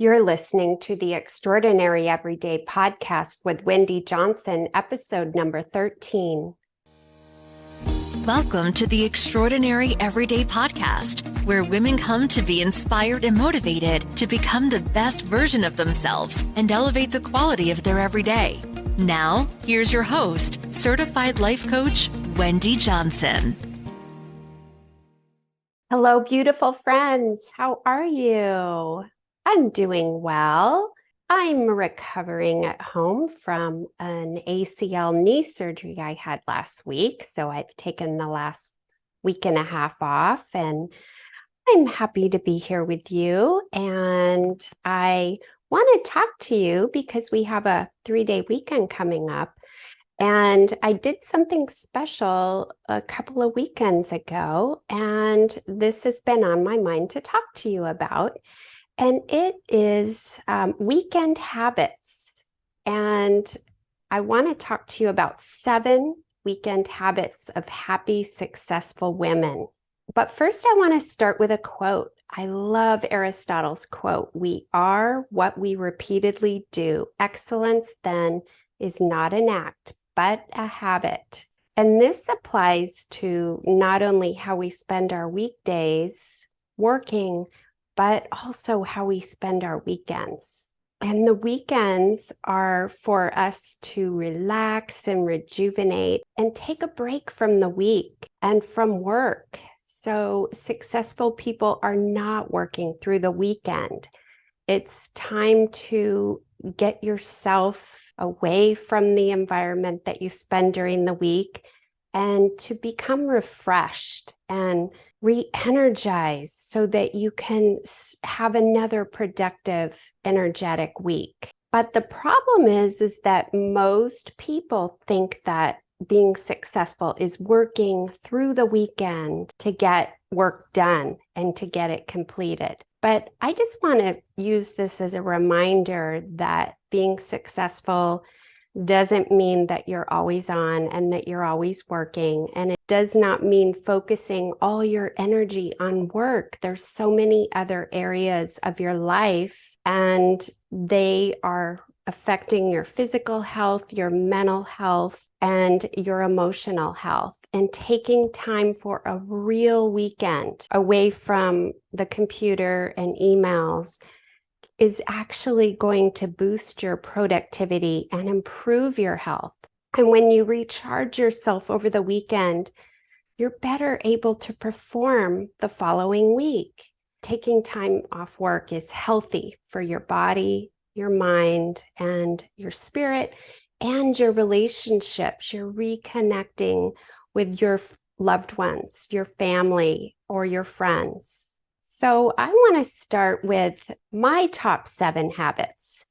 You're listening to the Extraordinary Everyday Podcast with Wendy Johnson, episode number 13. Welcome to the Extraordinary Everyday Podcast, where women come to be inspired and motivated to become the best version of themselves and elevate the quality of their everyday. Now, here's your host, certified life coach, Wendy Johnson. Hello, beautiful friends. How are you? I'm doing well. I'm recovering at home from an ACL knee surgery I had last week. So I've taken the last week and a half off, and I'm happy to be here with you. And I want to talk to you because we have a 3-day weekend coming up. And I did something special a couple of weekends ago, and this has been on my mind to talk to you about. And it is weekend habits. And I want to talk to you about 7 weekend habits of happy, successful women. But first, I want to start with a quote. I love Aristotle's quote, "We are what we repeatedly do. Excellence, then, is not an act, but a habit." And this applies to not only how we spend our weekdays working, but also how we spend our weekends. And the weekends are for us to relax and rejuvenate and take a break from the week and from work. So successful people are not working through the weekend. It's time to get yourself away from the environment that you spend during the week and to become refreshed and re-energize so that you can have another productive, energetic week. But the problem is that most people think that being successful is working through the weekend to get work done and to get it completed. But I just want to use this as a reminder that being successful doesn't mean that you're always on and that you're always working. And it does not mean focusing all your energy on work. There's so many other areas of your life, and they are affecting your physical health, your mental health, and your emotional health. And taking time for a real weekend away from the computer and emails is actually going to boost your productivity and improve your health. And when you recharge yourself over the weekend, you're better able to perform the following week. Taking time off work is healthy for your body, your mind, and your spirit, and your relationships. You're reconnecting with your loved ones, your family, or your friends. So I want to start with my top 7 habits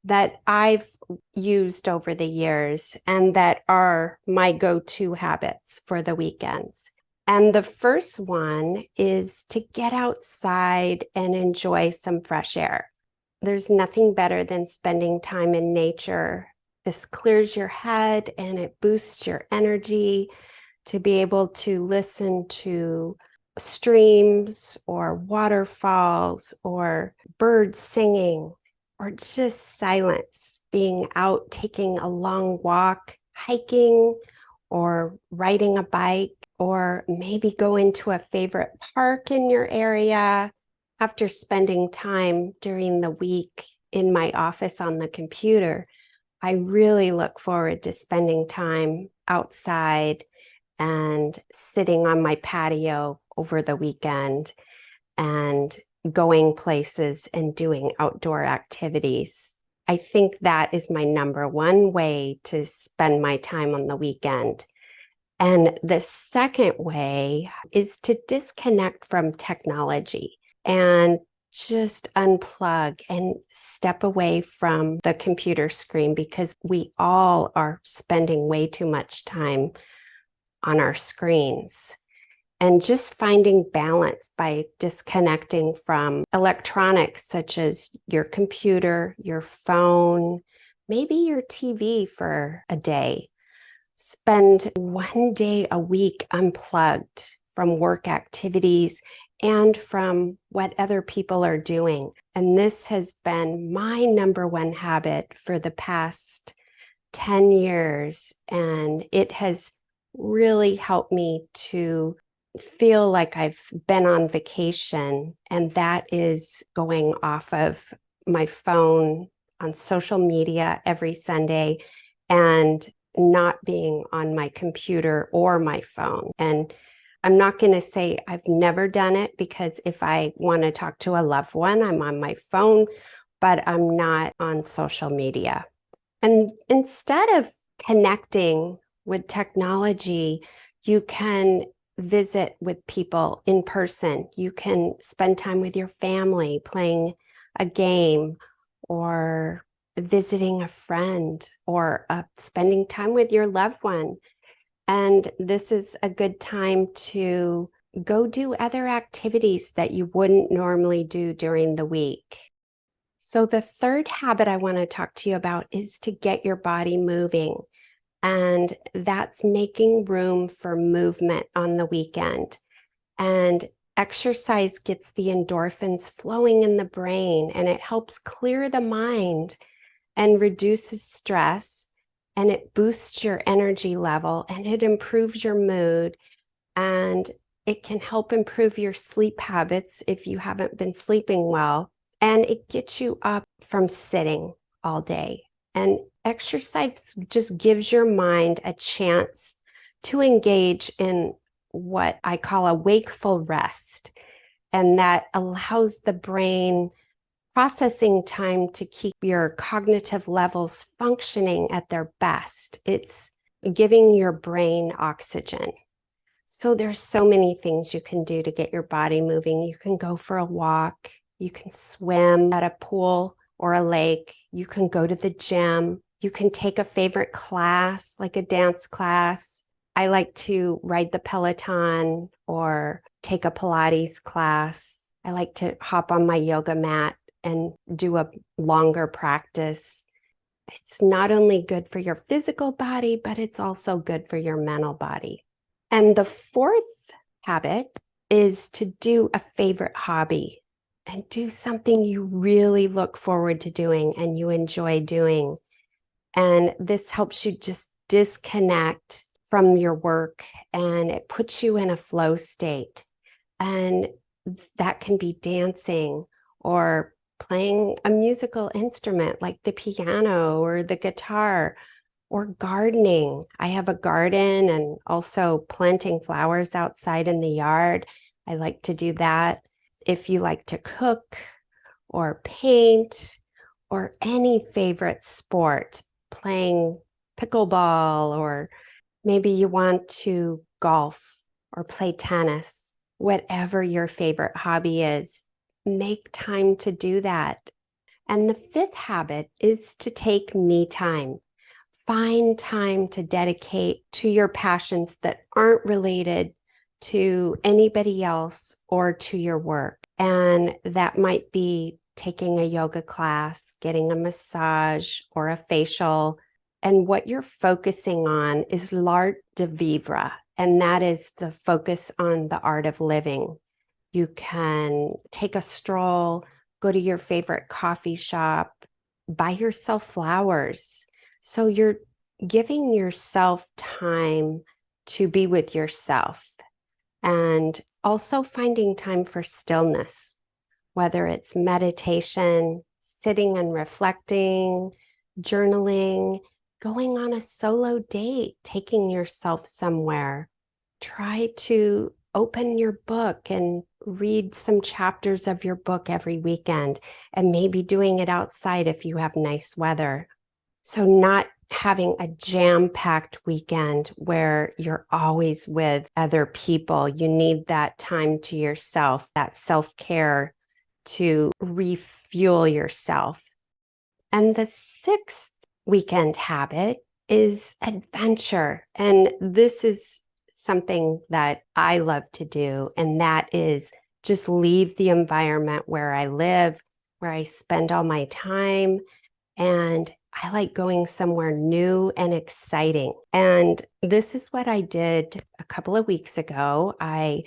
that I've used over the years and that are my go-to habits for the weekends. And the first one is to get outside and enjoy some fresh air. There's nothing better than spending time in nature. This clears your head and it boosts your energy to be able to listen to streams or waterfalls or birds singing or just silence, being out taking a long walk, hiking or riding a bike, or maybe go into a favorite park in your area. After spending time during the week in my office on the computer, I really look forward to spending time outside and sitting on my patio over the weekend and going places and doing outdoor activities. I think that is my number one way to spend my time on the weekend. And the second way is to disconnect from technology and just unplug and step away from the computer screen, because we all are spending way too much time on our screens. And just finding balance by disconnecting from electronics such as your computer, your phone, maybe your TV for a day. Spend one day a week unplugged from work activities and from what other people are doing. And this has been my number one habit for the past 10 years. And it has really helped me to feel like I've been on vacation. And that is going off of my phone on social media every Sunday and not being on my computer or my phone. And I'm not going to say I've never done it, because if I want to talk to a loved one, I'm on my phone, but I'm not on social media. And instead of connecting with technology, you can visit with people in person. You can spend time with your family playing a game, or visiting a friend, or spending time with your loved one. And this is a good time to go do other activities that you wouldn't normally do during the week. So the third habit I want to talk to you about is to get your body moving. And that's making room for movement on the weekend. And exercise gets the endorphins flowing in the brain, and it helps clear the mind and reduces stress, and it boosts your energy level, and it improves your mood, and it can help improve your sleep habits if you haven't been sleeping well. And it gets you up from sitting all day. And exercise just gives your mind a chance to engage in what I call a wakeful rest. And that allows the brain processing time to keep your cognitive levels functioning at their best. It's giving your brain oxygen. So there's so many things you can do to get your body moving. You can go for a walk. You can swim at a pool or a lake. You can go to the gym. You can take a favorite class, like a dance class. I like to ride the Peloton or take a Pilates class. I like to hop on my yoga mat and do a longer practice. It's not only good for your physical body, but it's also good for your mental body. And the fourth habit is to do a favorite hobby and do something you really look forward to doing and you enjoy doing. And this helps you just disconnect from your work, and it puts you in a flow state. And that can be dancing or playing a musical instrument like the piano or the guitar, or gardening. I have a garden, and also planting flowers outside in the yard. I like to do that. If you like to cook or paint or any favorite sport, playing pickleball, or maybe you want to golf or play tennis, whatever your favorite hobby is, make time to do that. And the fifth habit is to take me time. Find time to dedicate to your passions that aren't related to anybody else or to your work. And that might be taking a yoga class, getting a massage, or a facial. And what you're focusing on is l'art de vivre, and that is the focus on the art of living. You can take a stroll, go to your favorite coffee shop, buy yourself flowers. So you're giving yourself time to be with yourself, and also finding time for stillness, whether it's meditation, sitting and reflecting, journaling, going on a solo date, taking yourself somewhere. Try to open your book and read some chapters of your book every weekend, and maybe doing it outside if you have nice weather. So not having a jam-packed weekend where you're always with other people. You need that time to yourself, that self-care to refuel yourself. And the sixth weekend habit is adventure. And this is something that I love to do. And that is just leave the environment where I live, where I spend all my time. And I like going somewhere new and exciting. And this is what I did a couple of weeks ago. I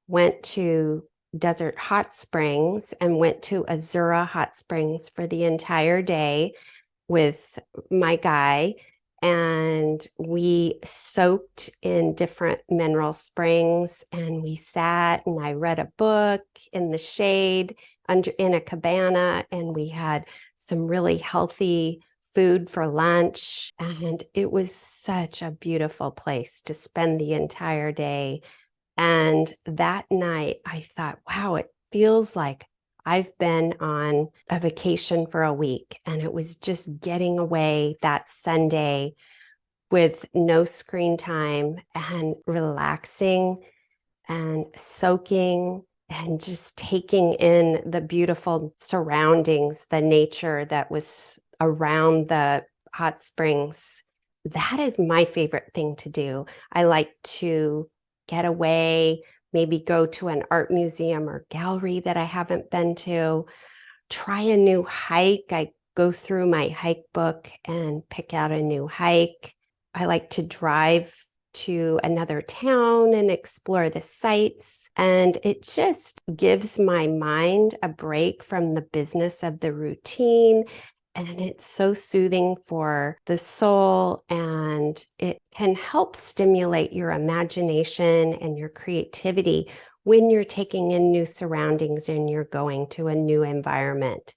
went to desert hot springs and went to Azura Hot Springs for the entire day with my guy. And we soaked in different mineral springs and we sat and I read a book in the shade under in a cabana, and we had some really healthy food for lunch. And it was such a beautiful place to spend the entire day. And that night I thought, wow, it feels like I've been on a vacation for a week, and it was just getting away that Sunday with no screen time and relaxing and soaking and just taking in the beautiful surroundings, the nature that was around the hot springs. That is my favorite thing to do. I like to get away, maybe go to an art museum or gallery that I haven't been to, try a new hike. I go through my hike book and pick out a new hike. I like to drive to another town and explore the sights. And it just gives my mind a break from the business of the routine. And it's so soothing for the soul, and it can help stimulate your imagination and your creativity when you're taking in new surroundings and you're going to a new environment.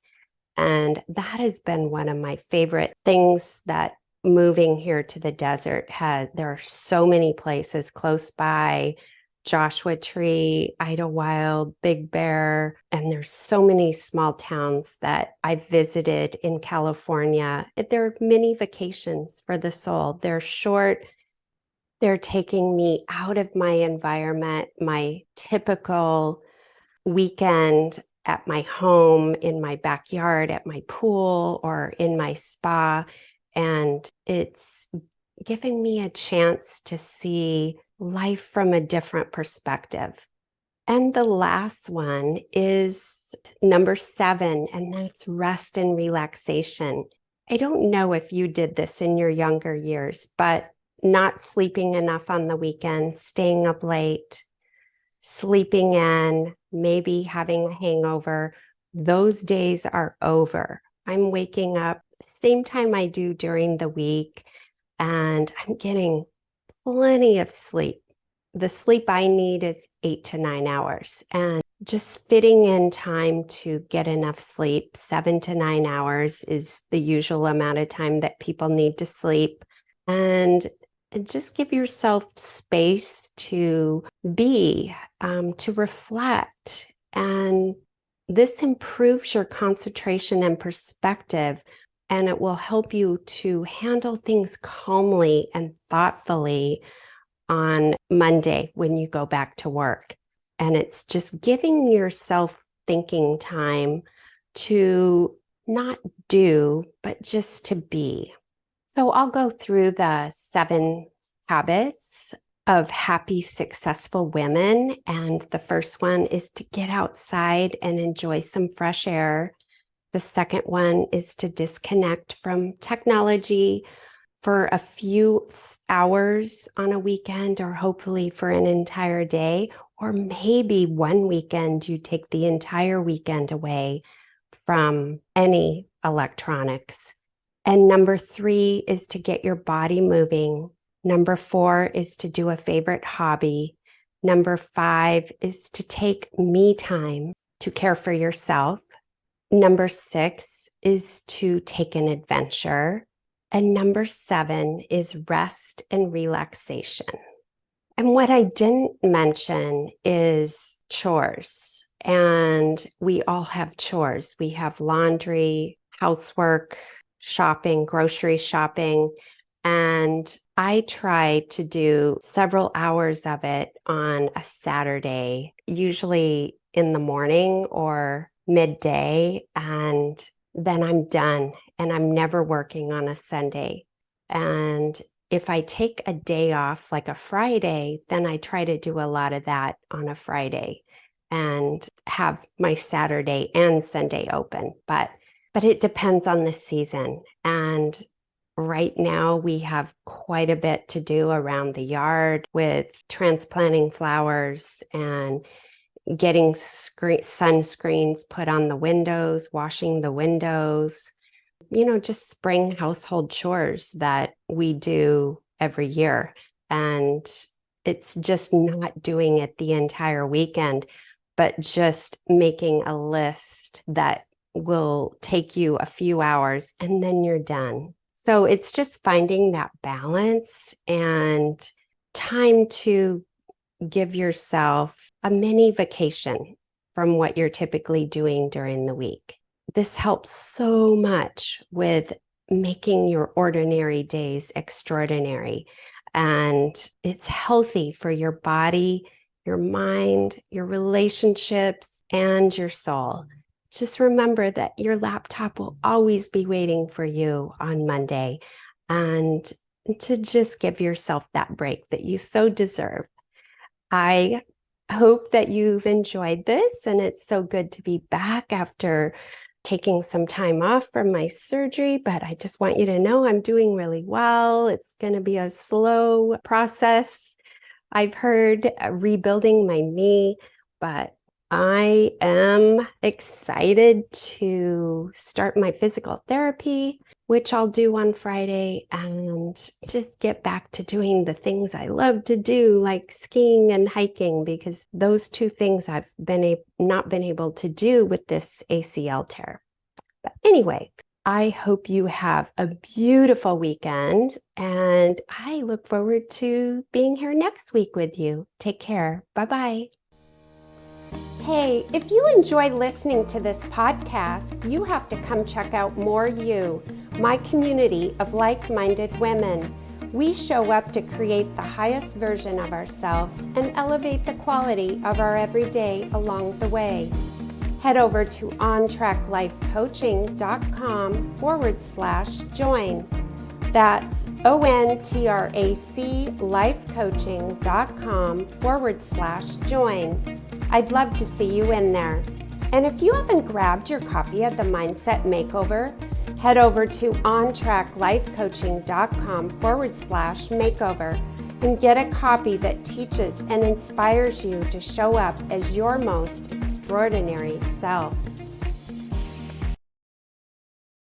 And that has been one of my favorite things that moving here to the desert had. There are so many places close by: Joshua Tree, Idlewild, Big Bear, and there's so many small towns that I've visited in California. They're mini vacations for the soul. They're short. They're taking me out of my environment, my typical weekend at my home, in my backyard, at my pool, or in my spa. And it's giving me a chance to see life from a different perspective. And the last one is number 7, and that's rest and relaxation. I don't know if you did this in your younger years, but not sleeping enough on the weekend, staying up late, sleeping in, maybe having a hangover, those days are over. I'm waking up same time I do during the week, and I'm getting plenty of sleep. The sleep I need is 8 to 9 hours, and just fitting in time to get enough sleep. 7 to 9 hours is the usual amount of time that people need to sleep. And just give yourself space to be, to reflect. And this improves your concentration and perspective, and it will help you to handle things calmly and thoughtfully on Monday when you go back to work. And it's just giving yourself thinking time to not do, but just to be. So I'll go through the 7 habits of happy, successful women. And the first one is to get outside and enjoy some fresh air. The second one is to disconnect from technology for a few hours on a weekend, or hopefully for an entire day, or maybe one weekend you take the entire weekend away from any electronics. And number 3 is to get your body moving. Number 4 is to do a favorite hobby. Number 5 is to take me time to care for yourself. Number 6 is to take an adventure. And number 7 is rest and relaxation. And what I didn't mention is chores. And we all have chores. We have laundry, housework, shopping, grocery shopping. And I try to do several hours of it on a Saturday, usually in the morning or midday. And then I'm done, and I'm never working on a Sunday. And if I take a day off, like a Friday, then I try to do a lot of that on a Friday and have my Saturday and Sunday open. But it depends on the season. And right now we have quite a bit to do around the yard with transplanting flowers and getting sunscreens put on the windows, washing the windows, just spring household chores that we do every year. And it's just not doing it the entire weekend, but just making a list that will take you a few hours and then you're done. So it's just finding that balance and time to give yourself a mini vacation from what you're typically doing during the week. This helps so much with making your ordinary days extraordinary. And it's healthy for your body, your mind, your relationships, and your soul. Just remember that your laptop will always be waiting for you on Monday, and to just give yourself that break that you so deserve. I hope that you've enjoyed this, and it's so good to be back after taking some time off from my surgery, but I just want you to know I'm doing really well. It's going to be a slow process. I've heard rebuilding my knee, but I am excited to start my physical therapy, which I'll do on Friday, and just get back to doing the things I love to do, like skiing and hiking, because those two things I've not been able to do with this ACL tear. But anyway, I hope you have a beautiful weekend, and I look forward to being here next week with you. Take care. Bye-bye. Hey, if you enjoy listening to this podcast, you have to come check out More You, my community of like-minded women. We show up to create the highest version of ourselves and elevate the quality of our everyday along the way. Head over to ontraclifecoaching.com/join. That's ontraclifecoaching.com/join. I'd love to see you in there. And if you haven't grabbed your copy of the Mindset Makeover, head over to ontraclifecoaching.com/makeover and get a copy that teaches and inspires you to show up as your most extraordinary self.